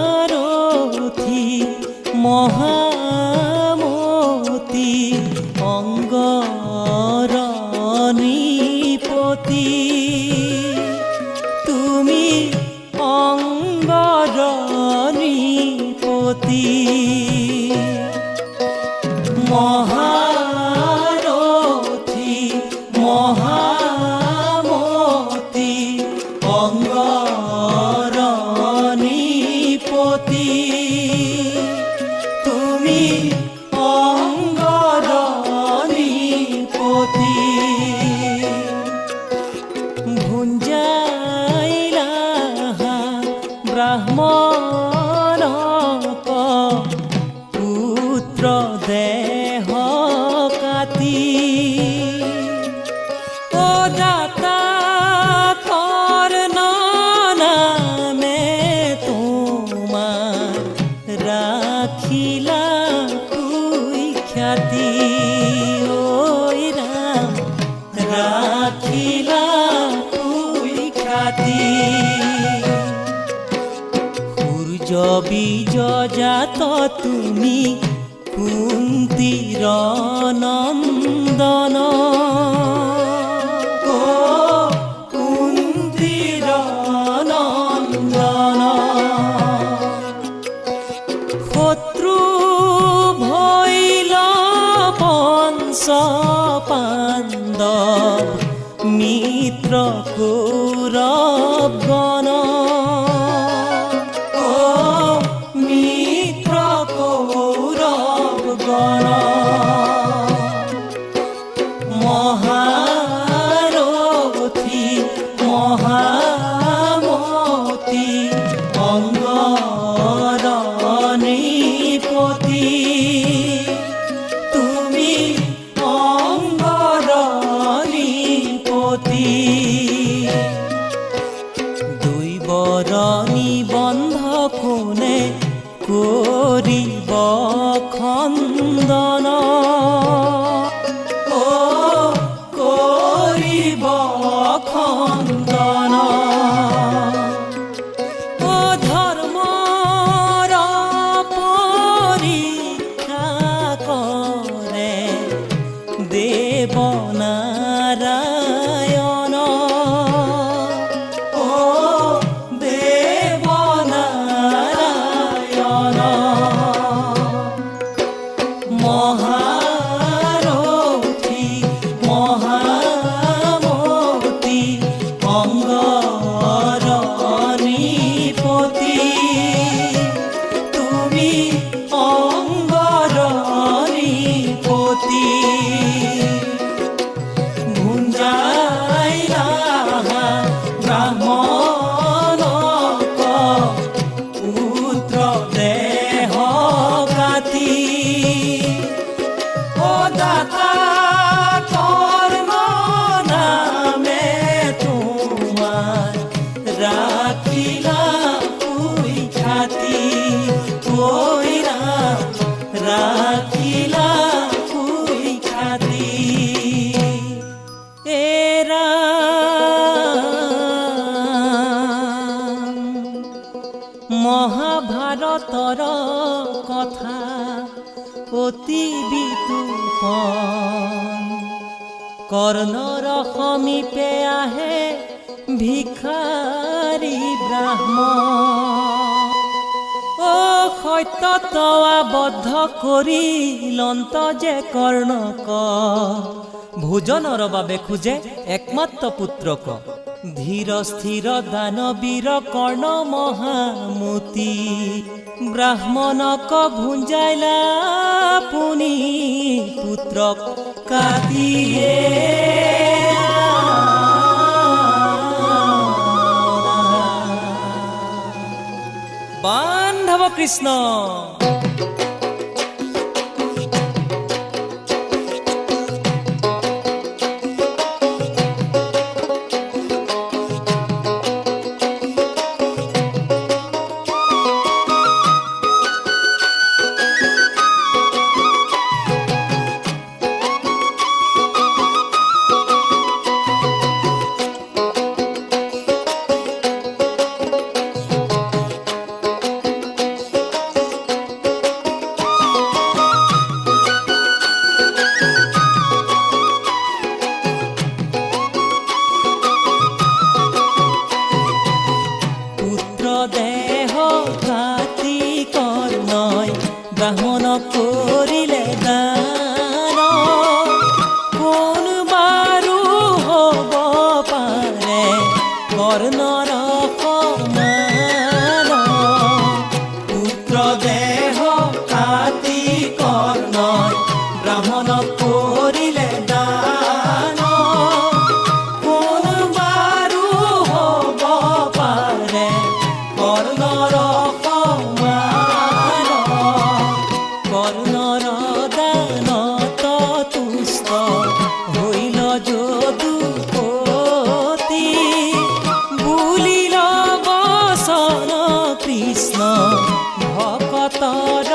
মহারথী মহামতি অঙ্গরণীপতি তুমি অঙ্গরণীপতি মহারথী মহামতি অঙ্গরণীপতি তুমি অঙ্গরণীপতি ভুঞ্জাইলা ব্রাহ্মণক পুত্র দেহ কাতি ও দাতা কর্ণ নামে তোমার রাখিলা কুই খ্যাতি ওই রাম রাখিলা কুই খ্যাতি সূর্য বীজ জাত তুমি কুন্তীর নন্দন ও কুন্তীর নন্দন শত্রু ভৈল পঞ্চ পাণ্ডব মিত্র কৌরব গণ মিত্র কৌরব গণ মহারথী মহামতি অঙ্গরণীপতি তুমি অঙ্গরণীপতি দুই বৰণী বন্ধ কোনে কৰিব খন্দন ও কৰিব খন্দন ও ধৰ্মৰ পৰীক্ষা কৰে দেৱনাৰায়ণ ও দেৱনাৰায়ণ মহারথী মহামতি অঙ্গরণীপতি তুমি অঙ্গরণীপতি ভুঞ্জাইলা ব্রাহ্মণক পুত্র দেহ কাতি ও দাতা কর্ণ নামে তোমার রাখিলা কুই খ্যাতি ওই রাম রাখিলা কুই খ্যাতি এ রাম মহাভাৰতৰ কথা অতি বিতূপন কৰ্ণৰ সমীপে আহে ভিখাৰী ব্ৰাহ্মণ ও সত্যত আবদ্ধ কৰি লন্ত যে কৰ্ণক ভোজনৰ বাবে খোজে একমাত্ৰ পুত্ৰক ধীৰ স্থিৰ দানবীৰ কৰ্ণ মহামতি ব্ৰাহ্মণক ভুঞ্জাইলা পুনি পুত্ৰক কাটিয়ে বান্ধৱ কৃষ্ণ দেহ কাটি কৰ্ণই ব্ৰাহ্মণক কৰিলে দান কোন বাৰু হ'ব পাৰে কৰ্ণৰ সমান পুত্ৰ দেহ কাটি কৰ্ণই ব্ৰাহ্মণক কৰিলে দান কোন বাৰু হ'ব পাৰে কৰ্ণৰ সমান কৰ্ণৰ দানত তুষ্ট হৈল যদুপতি বুলিল বচন কৃষ্ণ ভকতৰ